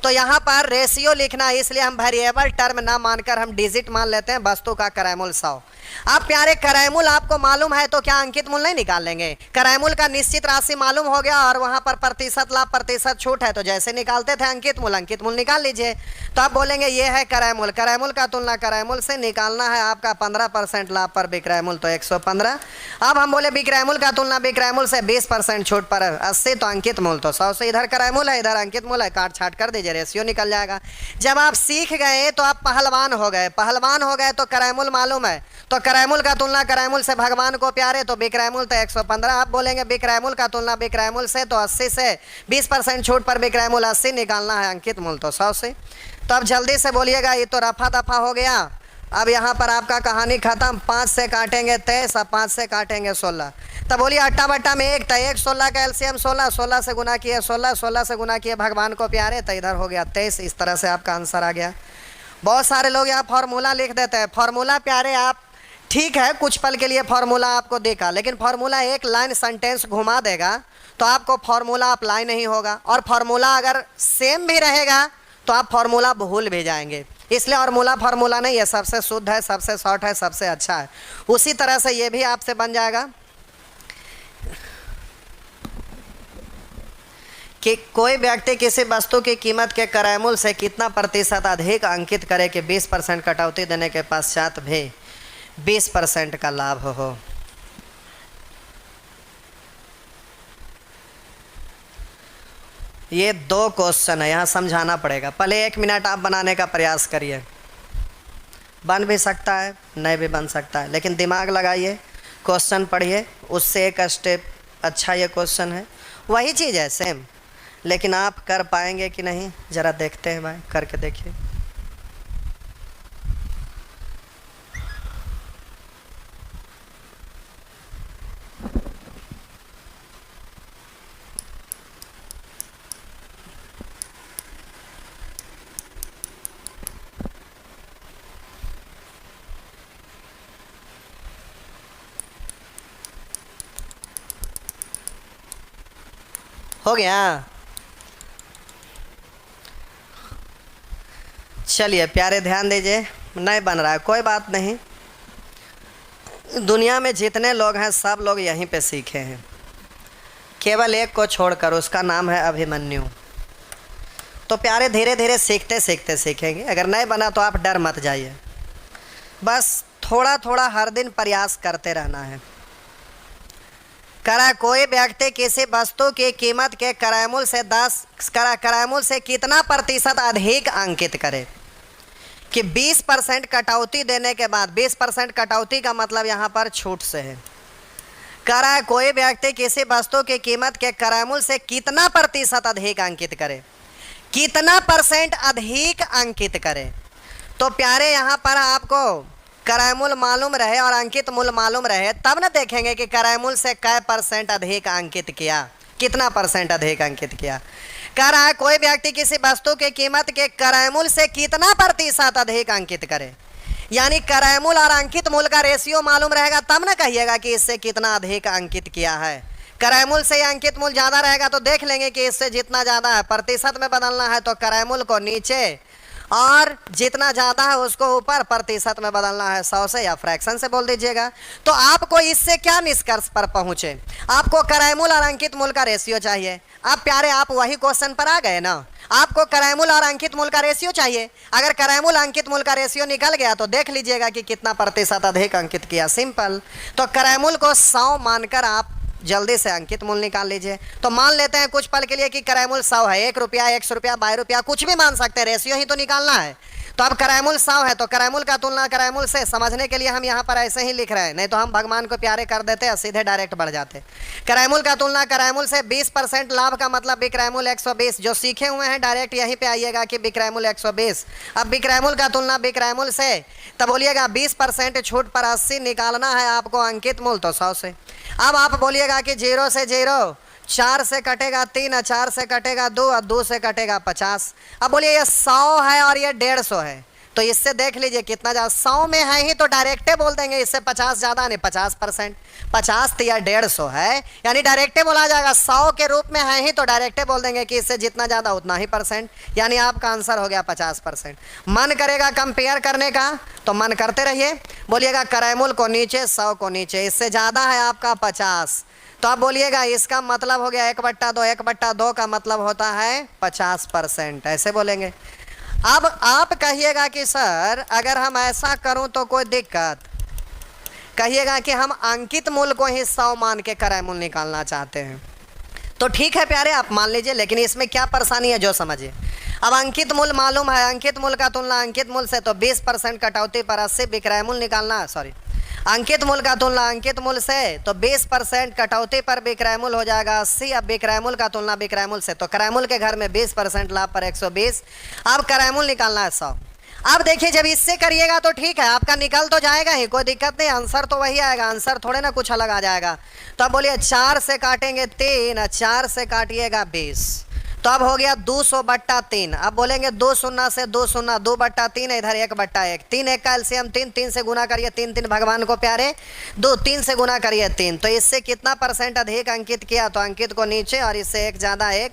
Speaker 1: तो यहाँ पर रेशियो लिखना है, इसलिए हम वेरिएबल टर्म ना मानकर हम डिजिट मान लेते हैं। वस्तु का क्रय मूल्य 100। आप प्यारे क्रय मूल्य आपको मालूम है तो क्या अंकित मूल्य नहीं निकाल लेंगे? क्रय मूल्य का निश्चित राशि मालूम हो गया और वहां पर प्रतिशत लाभ प्रतिशत छूट है, तो जैसे निकालते थे अंकित मूल्य निकाल लीजिए। तो आप बोलेंगे ये है क्रय मूल्य, क्रय मूल्य का तुलना क्रय मूल्य से निकालना है आपका 15% लाभ पर विक्रय मूल्य तो 115। अब हम बोले विक्रय मूल्य का तुलना विक्रय मूल्य से 20% छूट पर 80, तो अंकित मूल्य तो 100 से इधर क्रय मूल्य है इधर अंकित मूल्य है, काट छाट कर दीजिए, रेशियो निकल जाएगा। जब आप सीख गए तो आप पहलवान हो गए, पहलवान हो गए तो क्रय मूल्य मालूम है, तो क्रय मूल्य का तुलना क्रय मूल्य से भगवान को प्यारे, तो विक्रय मूल्य तो 115। आप बोलेंगे विक्रय मूल्य का तुलना विक्रय मूल्य से, तो 80 से 20% छूट पर विक्रय मूल्य 80 निकालना है, अंकित मूल्य तो 100 से। तो अब जल्दी से बोलिएगा, ये तो रफा दफा हो गया। अब यहाँ पर आपका कहानी खत्म। 5 से काटेंगे 23 और 5 से काटेंगे 16, तब बोलिए अट्टा बट्टा में 1 था, 1 16 का एलसीएम 16, 16 से गुना किए 16, 16 से गुना किए भगवान को प्यारे, तो इधर हो गया 23। इस तरह से आपका आंसर आ गया। बहुत सारे लोग यहाँ फॉर्मूला लिख देते हैं। फॉर्मूला प्यारे आप ठीक है कुछ पल के लिए फॉर्मूला आपको देखा, लेकिन फॉर्मूला एक लाइन सेंटेंस घुमा देगा तो आपको फॉर्मूला अप्लाई नहीं होगा, और फॉर्मूला अगर सेम भी रहेगा तो आप फॉर्मूला भूल भी जाएंगे। इसलिए फॉर्मूला नहीं है, सबसे शुद्ध है, सबसे शॉर्ट है, सबसे अच्छा है। उसी तरह से ये भी आपसे बन जाएगा कि कोई व्यक्ति किसी वस्तु की कीमत के क्रय मूल्य से कितना प्रतिशत अधिक अंकित करे कि 20% कटौती देने के पश्चात भी 20% का लाभ हो। ये 2 क्वेश्चन है, यहाँ समझाना पड़ेगा। पहले 1 मिनट आप बनाने का प्रयास करिए, बन भी सकता है नहीं भी बन सकता है, लेकिन दिमाग लगाइए, क्वेश्चन पढ़िए, उससे एक स्टेप अच्छा ये क्वेश्चन है, वही चीज़ है सेम, लेकिन आप कर पाएंगे कि नहीं ज़रा देखते हैं भाई, करके देखिए। हो गया। चलिए प्यारे ध्यान दीजिए, नहीं बन रहा है कोई बात नहीं। दुनिया में जितने लोग हैं सब लोग यहीं पे सीखे हैं, केवल एक को छोड़कर, उसका नाम है अभिमन्यु। तो प्यारे धीरे धीरे सीखते सीखते सीखेंगे। अगर नहीं बना तो आप डर मत जाइए, बस थोड़ा थोड़ा हर दिन प्रयास करते रहना है। कोई व्यक्ति किसी वस्तु की कीमत के क्रयमूल्य से क्रयमूल्य से कितना प्रतिशत अधिक अंकित करे कि 20% कटौती देने के बाद, 20% कटौती का मतलब यहाँ पर छूट से है। कोई व्यक्ति किसी वस्तु की कीमत के क्रयमूल्य से कितना प्रतिशत अधिक अंकित करे, कितना परसेंट अधिक अंकित करे। तो प्यारे यहाँ पर आपको क्रयमूल्य मालूम रहे और अंकित मूल्य मालूम रहे, तब न देखेंगे कि क्रयमूल्य से कै % अधिक अंकित किया, कितना % अधिक अंकित किया। कह रहा है कोई व्यक्ति किसी वस्तु की कीमत के क्रयमूल्य से कितना प्रतिशत अधिक अंकित करे, यानी क्रयमूल्य और अंकित मूल्य का रेशियो मालूम रहेगा, तब न कहिएगा कि इससे कितना अधिक अंकित किया है। क्रयमूल्य से अंकित मूल्य ज़्यादा रहेगा तो देख लेंगे कि इससे जितना ज़्यादा है, प्रतिशत में बदलना है तो क्रयमूल्य को नीचे और जितना ज़्यादा है उसको ऊपर प्रतिशत में बदलना है, 100 से या फ्रैक्शन से बोल दीजिएगा। तो आपको इससे क्या निष्कर्ष पर पहुँचे, आपको क्रयमूल्य और अंकित मूल्य का रेशियो चाहिए। अब प्यारे आप वही क्वेश्चन पर आ गए ना, आपको क्रयमूल्य और अंकित मूल्य का रेशियो चाहिए। अगर क्रयमूल्य अंकित मूल्य का रेशियो निकल गया तो देख लीजिएगा कि कितना प्रतिशत अधिक अंकित किया, सिंपल। तो क्रयमूल्य को 100 मानकर आप जल्दी से अंकित मूल्य निकाल लीजिए। तो मान लेते हैं कुछ पल के लिए कि क्रयमूल्य 100 है, 1 रुपया, 100 रुपया, 22 रुपया, कुछ भी मान सकते हैं, रेशियो ही तो निकालना है। तो अब क्रयमूल्य 100 है तो क्रयमूल्य का तुलना क्रयमूल्य से समझने के लिए हम यहाँ पर ऐसे ही लिख रहे हैं, नहीं तो हम भगवान को प्यारे कर देते हैं, सीधे डायरेक्ट बढ़ जाते। क्रयमूल्य का तुलना क्रयमूल्य से 20% लाभ का मतलब विक्रयमूल्य 120। जो सीखे हुए हैं डायरेक्ट यहीं पे आइएगा कि विक्रयमूल्य 120। अब विक्रयमूल्य का तुलना विक्रयमूल्य से, तब बोलिएगा 20% छूट पर 80 निकालना है आपको अंकित मूल्य, तो 100 से। अब आप बोलिएगा कि 0 से 0, 4 से कटेगा 3, 4 से कटेगा 2 और 2 से कटेगा 50। अब बोलिए ये 100 है और ये 150 है, तो इससे देख लीजिए कितना ज़्यादा, 100 में है ही तो डायरेक्टे बोल देंगे, इससे 50 ज़्यादा नहीं, 50%, 50 या 150 है, यानी डायरेक्टे बोला जाएगा। 100 के रूप में है ही तो डायरेक्टे बोल देंगे कि इससे जितना ज़्यादा उतना ही %, यानी आपका आंसर हो गया 50%। मन करेगा कंपेयर करने का तो मन करते रहिए, बोलिएगा क्रयमूल्य को नीचे, 100 को नीचे, इससे ज़्यादा है आपका 50, तो आप बोलिएगा इसका मतलब हो गया 1/2, 1/2 का मतलब होता है 50%, ऐसे बोलेंगे। अब आप कहिएगा कि सर अगर हम ऐसा करूं तो कोई दिक्कत, कहिएगा कि हम अंकित मूल्य को ही 100 मान के क्रयमूल्य निकालना चाहते हैं, तो ठीक है प्यारे आप मान लीजिए, लेकिन इसमें क्या परेशानी है जो समझिए। अब अंकित मूल्य मालूम है, अंकित मूल्य का तुलना अंकित मूल्य से, तो 20% कटौती पर 80 विक्रयमूल्य निकालना है, सॉरी, अंकित मूल्य का तुलना अंकित मूल्य से, तो 20% कटौती पर विक्रयमूल्य हो जाएगा 80। अब विक्रयमूल्य का तुलना विक्रयमूल्य से, तो क्रयमूल्य के घर में 20% लाभ पर 120। अब क्रयमूल्य निकालना है 100। अब देखिए जब इससे करिएगा तो ठीक है, आपका निकल तो जाएगा ही, कोई दिक्कत नहीं, आंसर तो वही आएगा, आंसर थोड़े ना कुछ अलग आ जाएगा। तो अब बोलिए 4 से काटेंगे 3, 4 से काटिएगा 20, तो अब हो गया 200/3। अब बोलेंगे 2 शून्य से 2 शून्य, 2/3, इधर 1/1, 3 1 का एलसीएम 3, 3 से गुना करिए, 3 3 भगवान को प्यारे, 2 3 से गुना करिए 3, तो इससे कितना % अधिक अंकित किया, तो अंकित को नीचे और इससे 1 ज़्यादा 1।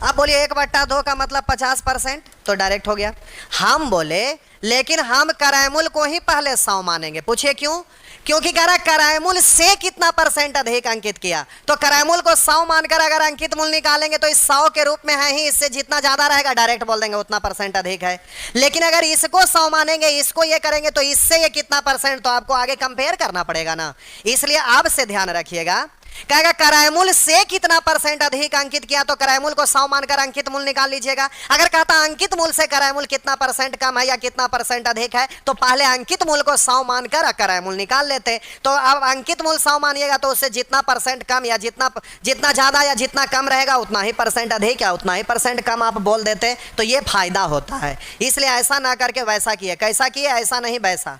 Speaker 1: अब बोलिए 1/2 का मतलब 50%, तो डायरेक्ट हो गया। हम बोले लेकिन हम क्रयमूल्य को ही पहले 100 मानेंगे, पूछिए क्यों? क्योंकि कह रहा क्रयमूल्य से कितना % अधिक अंकित किया, तो क्रयमूल्य को 100 मानकर अगर अंकित मूल्य निकालेंगे तो इस 100 के रूप में है ही, इससे जितना ज्यादा रहेगा डायरेक्ट बोल देंगे उतना % अधिक है। लेकिन अगर इसको 100 मानेंगे, इसको ये करेंगे, तो इससे ये कितना %, तो आपको आगे कंपेयर करना पड़ेगा ना, इसलिए अब से ध्यान रखिएगा। कहेगा क्रयमूल्य से कितना % अधिक अंकित किया, तो क्रयमूल्य को 100 मानकर अंकित मूल्य निकाल लीजिएगा। अगर कहता अंकित मूल्य से क्रयमूल्य कितना % कम है या कितना % अधिक है, तो पहले अंकित मूल्य को 100 मानकर क्रयमूल्य निकाल लेते। तो अब अंकित मूल्य 100 मानिएगा तो उससे जितना % कम या जितना ज्यादा या जितना कम रहेगा उतना ही % अधिक या उतना ही % कम आप बोल देते, तो ये फायदा होता है। इसलिए ऐसा ना करके वैसा किए, कैसा किए, ऐसा नहीं वैसा।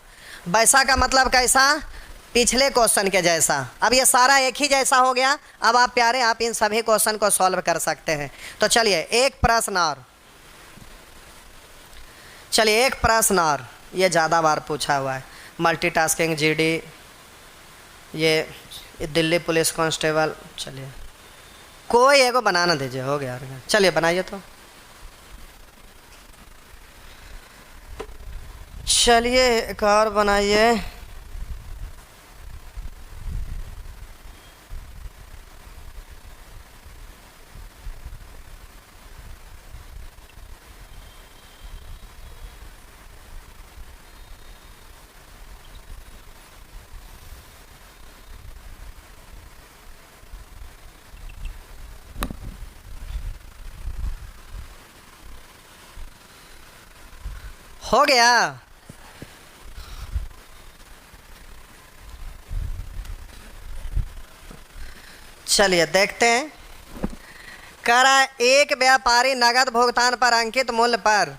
Speaker 1: वैसा का मतलब कैसा, पिछले क्वेश्चन के जैसा। अब ये सारा एक ही जैसा हो गया। अब आप प्यारे आप इन सभी क्वेश्चन को सॉल्व कर सकते हैं। तो चलिए एक प्रश्न और, चलिए एक प्रश्न और, ये ज़्यादा बार पूछा हुआ है, मल्टीटास्किंग जीडी, ये दिल्ली पुलिस कांस्टेबल। चलिए कोई एगो बनाना दीजिए, हो गया। चलिए बनाइए तो। चलिए एक और बनाइए। हो गया। चलिए देखते हैं। कह रहा है एक व्यापारी नगद भुगतान पर अंकित मूल्य पर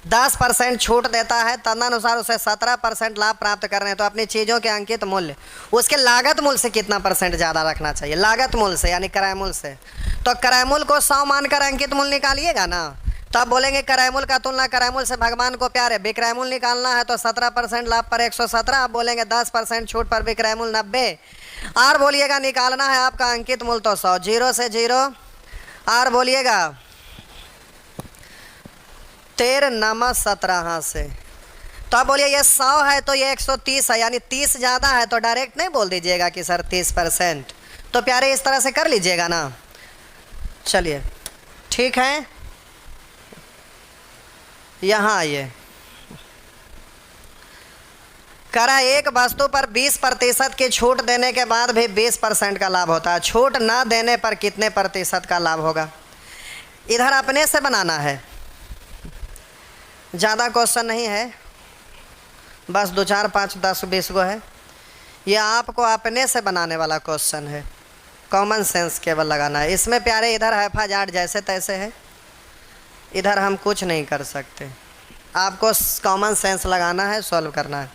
Speaker 1: 10% छूट देता है, तदनुसार उसे 17% लाभ प्राप्त करने। तो अपनी चीज़ों के अंकित मूल्य उसके लागत मूल्य से कितना परसेंट ज़्यादा रखना चाहिए? लागत मूल्य से यानी क्रय मूल्य से। तो क्रय मूल्य को 100 मानकर अंकित मूल्य निकालिएगा ना, तो आप बोलेंगे क्रय मूल्य का तुलना क्रय मूल्य से भगवान को प्यार है। विक्रय मूल्य निकालना है तो 17% लाभ पर 117। आप बोलेंगे 10% छूट पर विक्रय मूल्य 90। और बोलिएगा निकालना है आपका अंकित मूल्य तो 100, 0 से 0। और बोलिएगा 13 नमः 17 से। तो आप बोलिए ये 100 है तो ये 130 है, यानी 30 ज़्यादा है। तो डायरेक्ट नहीं बोल दीजिएगा कि सर 30%। तो प्यारे इस तरह से कर लीजिएगा ना। चलिए ठीक है, यहाँ आइए। करा एक वस्तु पर 20% की छूट देने के बाद भी 20% का लाभ होता है। छूट ना देने पर कितने प्रतिशत का लाभ होगा? इधर अपने से बनाना है, ज़्यादा क्वेश्चन नहीं है, बस 2 4 5 10 20 गो है। ये आपको अपने से बनाने वाला क्वेश्चन है, कॉमन सेंस केवल लगाना है इसमें। प्यारे इधर हैफाजाट जैसे तैसे है, इधर हम कुछ नहीं कर सकते। आपको कॉमन सेंस लगाना है, सॉल्व करना है।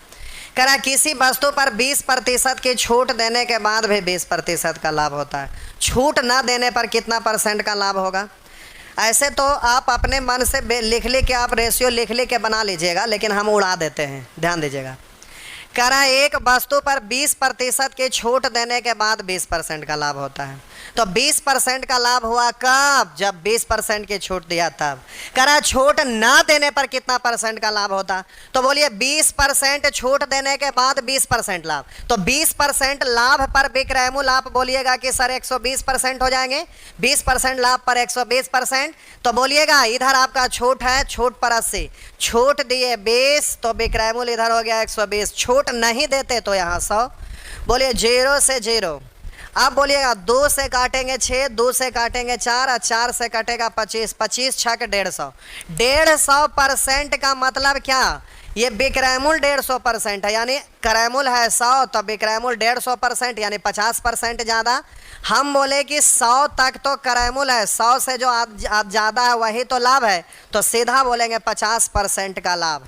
Speaker 1: कह रहा किसी वस्तु पर 20% की छूट देने के बाद भी 20% का लाभ होता है। छूट ना देने पर कितना परसेंट का लाभ होगा? ऐसे तो आप अपने मन से लिख के आप रेशियो लिख के बना लीजिएगा, लेकिन हम उड़ा देते हैं, ध्यान दीजिएगा। कह रहा है एक वस्तु पर 20% की छूट देने के बाद 20% का लाभ होता है। तो 20% का लाभ हुआ कब? जब 20% की छूट दिया तब। कह रहा है छूट ना देने पर कितना परसेंट का लाभ होता? तो बोलिए 20% छूट देने के बाद 20% लाभ। तो 20% लाभ पर विक्रय मूल्य आप बोलिएगा कि सर 120% हो जाएंगे। 20% लाभ पर 120%। तो बोलिएगा इधर आपका छूट है, छूट पर 80, छूट दिए 20, तो विक्रय मूल्य इधर हो गया 120। छूट नहीं देते तो यहाँ 100। बोलिए 0 से 0। अब बोलिएगा 2 से काटेंगे 6, 2 से काटेंगे 4 और 4 से कटेगा 25, 25 6 150। 150% का मतलब क्या? ये विक्रय मूल्य 150% है, यानी क्रय मूल्य है 100 तो विक्रय मूल्य 150% यानी 50% ज़्यादा। हम बोले कि 100 तक तो क्रय मूल्य है, 100 से जो आप ज़्यादा है वही तो लाभ है, तो सीधा बोलेंगे 50% का लाभ।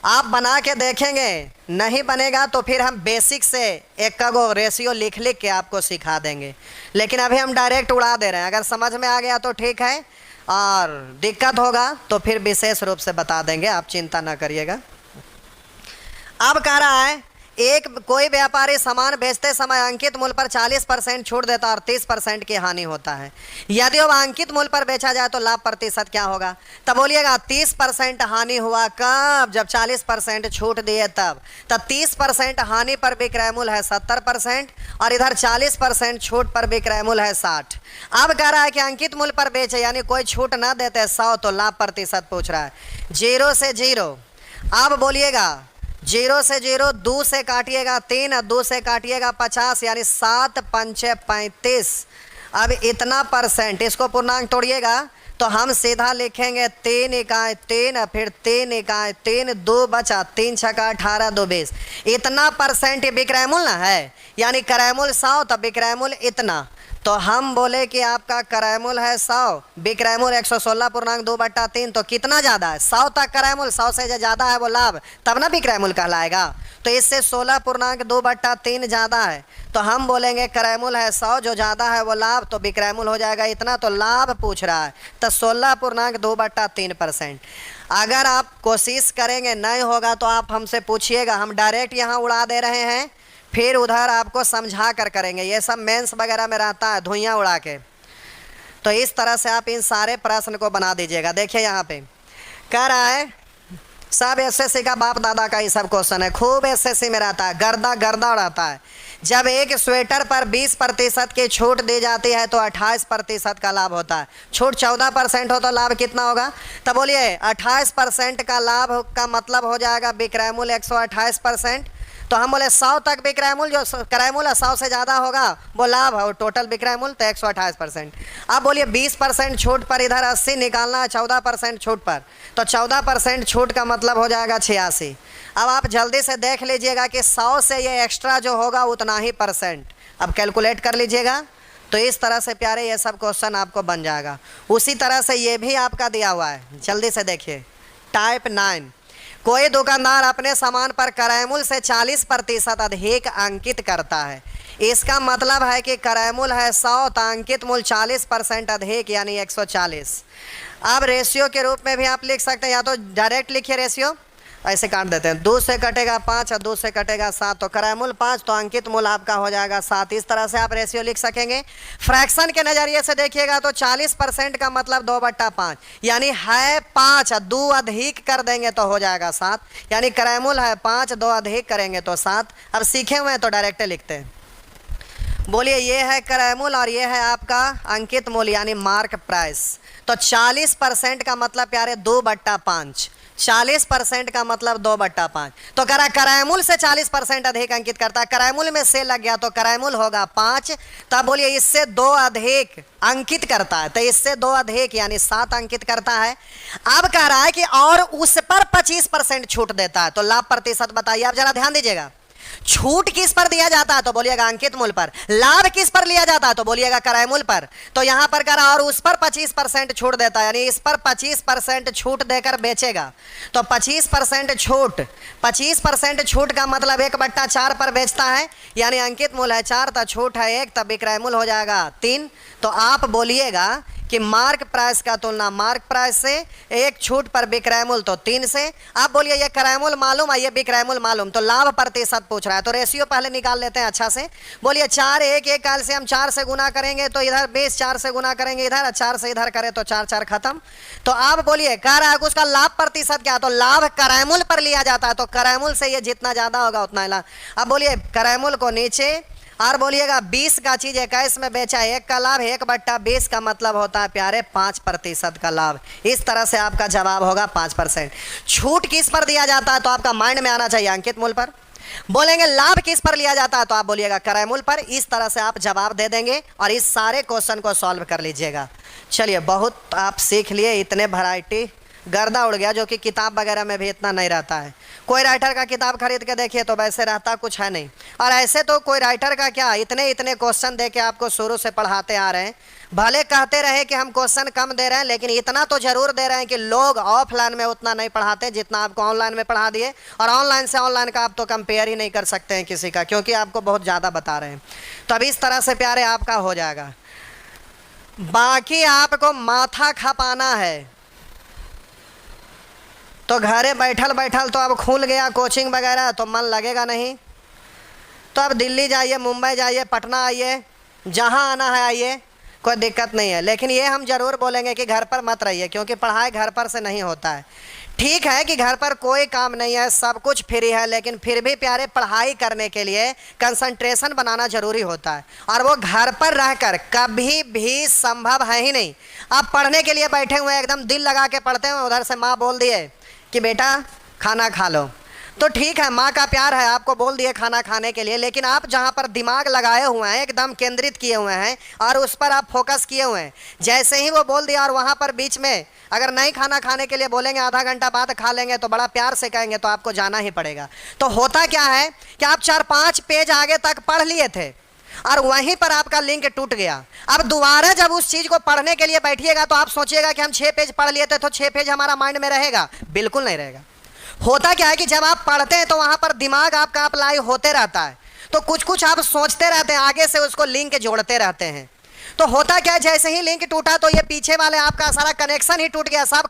Speaker 1: आप बना के देखेंगे, नहीं बनेगा तो फिर हम बेसिक से एक का गो रेशियो लिख के आपको सिखा देंगे, लेकिन अभी हम डायरेक्ट उड़ा दे रहे हैं। अगर समझ में आ गया तो ठीक है, और दिक्कत होगा तो फिर विशेष रूप से बता देंगे, आप चिंता ना करिएगा। अब कह रहा है एक कोई व्यापारी सामान बेचते समय अंकित मूल्य पर 40% छूट देता और 30% की हानि होता है। यदि वह अंकित मूल्य पर बेचा जाए तो लाभ प्रतिशत क्या होगा? तब बोलिएगा 30% हानि हुआ कब? जब 40% छूट दिए तब। 30% हानि पर विक्रय मूल्य है 70% और इधर 40% छूट पर विक्रय मूल्य है 60। अब कह रहा है कि अंकित मूल्य पर बेचे यानी कोई छूट ना देते 100, तो लाभ प्रतिशत पूछ रहा है। 0 से 0। अब बोलिएगा 0 से 0, 2 से काटिएगा 3 और 2 से काटिएगा 50, यानी 7 पंचे 35। अब इतना परसेंट, इसको पूर्णांक तोड़िएगा तो हम सीधा लिखेंगे 3 इकाई 3 और फिर 3 इकाई 3, 2 बचा, 3 छक्का 18, 2 20। इतना परसेंट विक्रय मूल्य है, यानी क्रय मूल्य 100 तो विक्रय मूल्य इतना। तो हम बोले कि आपका क्रय मूल्य है 100, विक्रय मूल्य 116.2/3, तो कितना ज़्यादा है? 100 तक क्रय मूल्य, 100 से जो ज़्यादा है वो लाभ, तब ना विक्रय मूल्य कहलाएगा। तो इससे 16.2/3 ज़्यादा है, तो हम बोलेंगे क्रय मूल्य है 100, जो ज़्यादा है वो लाभ, तो विक्रय मूल्य हो जाएगा इतना। तो लाभ पूछ रहा है तो 16.2/3%। अगर आप कोशिश करेंगे नहीं होगा तो आप हमसे पूछिएगा, हम डायरेक्ट यहाँ उड़ा दे रहे हैं, फिर उधर आपको समझा कर करेंगे। ये सब मेंस वगैरह में रहता है, धुइयाँ उड़ा के। तो इस तरह से आप इन सारे प्रश्न को बना दीजिएगा। देखिए यहाँ पे कह रहा है, सब एसएससी का बाप दादा का ही सब क्वेश्चन है, खूब एसएससी में रहता है, गर्दा गर्दा उड़ाता है। जब एक स्वेटर पर 20% की छूट दी जाती है तो 28% का लाभ होता है। छूट 14% हो तो लाभ कितना होगा? तो बोलिए 28% का लाभ का मतलब हो जाएगा विक्रय मूल्य 128%। तो हम बोले 100 तक विक्रय मूल्य, जो क्रय मूल्य 100 से ज़्यादा होगा वो लाभ है, और टोटल विक्रय मूल्य तो 128%। अब बोलिए 20% छूट पर इधर 80 निकालना है 14% छूट पर, तो 14% छूट का मतलब हो जाएगा 86। अब आप जल्दी से देख लीजिएगा कि 100 से ये एक्स्ट्रा जो होगा उतना ही परसेंट, अब कैलकुलेट कर लीजिएगा। तो इस तरह से प्यारे ये सब क्वेश्चन आपको बन जाएगा। उसी तरह से ये भी आपका दिया हुआ है, जल्दी से देखिए। टाइप 9, कोई दुकानदार अपने सामान पर क्रय मूल्य से 40% अधिक अंकित करता है। इसका मतलब है कि क्रय मूल्य है 100 तो अंकित मूल्य 40% अधिक यानी 140। अब रेशियो के रूप में भी आप लिख सकते हैं, या तो डायरेक्ट लिखिए रेशियो, ऐसे काट देते हैं, 2 से कटेगा 5 और 2 से कटेगा 7, तो क्रय मूल्य 5 तो अंकित मूल्य आपका हो जाएगा 7। इस तरह से आप रेशियो लिख सकेंगे। फ्रैक्शन के नज़रिए से देखिएगा तो 40% का मतलब 2/5 यानी है 5, 2 अधिक कर देंगे तो हो जाएगा 7, यानी क्रय मूल्य है 5, 2 अधिक करेंगे तो 7। अब सीखे हुए हैं तो डायरेक्ट लिखते हैं। बोलिए ये है क्रय मूल्य और ये है आपका अंकित मूल्य यानी मार्क प्राइस। तो 40% का मतलब प्यारे 2/5, 40% का मतलब 2/5। तो करा क्रय मूल्य से 40% अधिक अंकित करता है, क्रय मूल्य में से लग गया तो क्रय मूल्य होगा 5। तब बोलिए इससे 2 अधिक अंकित करता है, तो इससे 2 अधिक यानी 7 अंकित करता है। अब कह रहा है कि और उस पर 25% छूट देता है, तो लाभ प्रतिशत बताइए। आप जरा ध्यान दीजिएगा, छूट किस पर दिया जाता है तो बोलिएगा अंकित मूल्य पर, लाभ किस पर लिया जाता है तो बोलिएगा क्रय मूल्य पर। तो यहां पर करा और उस पर 25% छूट देता है, यानी इस पर 25% छूट देकर बेचेगा। तो 25% छूट, 25% छूट का मतलब 1/4 पर बेचता है, यानी अंकित मूल्य है 4 तो छूट है 1, तब विक्रय मूल्य हो जाएगा 3। तो आप बोलिएगा कि मार्क प्राइस का तुलना मार्क प्राइस से, 1 छूट पर विक्रय मूल्य तो 3 से। आप बोलिए ये क्रय मूल्य मालूम है, ये विक्रय मूल्य मालूम, तो लाभ प्रतिशत पूछ रहा है, तो रेशियो पहले निकाल लेते हैं अच्छा से। बोलिए 4 1 1 काल से हम 4 से गुना करेंगे तो इधर 20, 4 से गुना करेंगे इधर, 4 से इधर करें तो 4 4 खत्म। तो आप बोलिए कह रहा है उसका लाभ प्रतिशत क्या, तो लाभ क्रय मूल्य पर लिया जाता है, तो क्रय मूल्य से ये जितना ज्यादा होगा उतना लाभ। अब बोलिए क्रय मूल्य को नीचे और बोलिएगा 20 का चीज 21 में बेचा, 1 का लाभ, 1/20 का मतलब होता है प्यारे 5% का लाभ। इस तरह से आपका जवाब होगा 5%। छूट किस पर दिया जाता है तो आपका माइंड में आना चाहिए अंकित मूल्य पर। बोलेंगे लाभ किस पर लिया जाता है तो आप बोलिएगा क्रय मूल्य पर। इस तरह से आप जवाब दे देंगे और इस सारे क्वेश्चन को सॉल्व कर लीजिएगा। चलिए बहुत आप सीख लिए, इतने वैरायटी गर्दा उड़ गया, जो कि किताब वगैरह में भी इतना नहीं रहता है। कोई राइटर का किताब खरीद के देखिए तो वैसे रहता कुछ है नहीं, और ऐसे तो कोई राइटर का क्या, इतने इतने क्वेश्चन दे के आपको शुरू से पढ़ाते आ रहे हैं। भले कहते रहे कि हम क्वेश्चन कम दे रहे हैं, लेकिन इतना तो जरूर दे रहे हैं कि लोग ऑफलाइन में उतना नहीं पढ़ाते जितना आपको ऑनलाइन में पढ़ा दिए, और ऑनलाइन से ऑनलाइन का आप तो कंपेयर ही नहीं कर सकते हैं किसी का, क्योंकि आपको बहुत ज़्यादा बता रहे हैं। तो अब इस तरह से प्यारे आपका हो जाएगा। बाकी आपको माथा खपाना है तो घरे बैठल बैठल तो अब खुल गया कोचिंग वगैरह, तो मन लगेगा नहीं। तो अब दिल्ली जाइए, मुंबई जाइए, पटना आइए, जहाँ आना है आइए, कोई दिक्कत नहीं है। लेकिन ये हम ज़रूर बोलेंगे कि घर पर मत रहिए, क्योंकि पढ़ाई घर पर से नहीं होता है। ठीक है कि घर पर कोई काम नहीं है, सब कुछ फ्री है, लेकिन फिर भी प्यारे पढ़ाई करने के लिए कंसंट्रेशन बनाना जरूरी होता है, और वो घर पर रहकर कभी भी संभव है ही नहीं। आप पढ़ने के लिए बैठे हुए एकदम दिल लगा के पढ़ते हुए, उधर से माँ बोल दिए कि बेटा खाना खा लो, तो ठीक है माँ का प्यार है, आपको बोल दिए खाना खाने के लिए, लेकिन आप जहाँ पर दिमाग लगाए हुए हैं, एकदम केंद्रित किए हुए हैं और उस पर आप फोकस किए हुए हैं, जैसे ही वो बोल दिया और वहाँ पर बीच में अगर नहीं खाना खाने के लिए बोलेंगे, आधा घंटा बाद खा लेंगे, तो बड़ा प्यार से कहेंगे तो आपको जाना ही पड़ेगा। तो होता क्या है कि आप 4-5 पेज आगे तक पढ़ लिए थे और वहीं पर आपका लिंक टूट गया। अब दोबारा जब उस चीज को पढ़ने के लिए बैठिएगा तो आप सोचिएगा कि हम 6 पेज पढ़ लिए थे तो 6 पेज हमारा माइंड में रहेगा, बिल्कुल नहीं रहेगा। होता क्या है कि जब आप पढ़ते हैं तो वहां पर दिमाग आपका अप्लाई होते रहता है, तो कुछ कुछ आप सोचते रहते हैं, आगे से उसको लिंक जोड़ते रहते हैं। तो होता क्या है, जैसे ही लिंक टूटा तो ये पीछे वाले आपका सारा कनेक्शन ही टूट गया, सब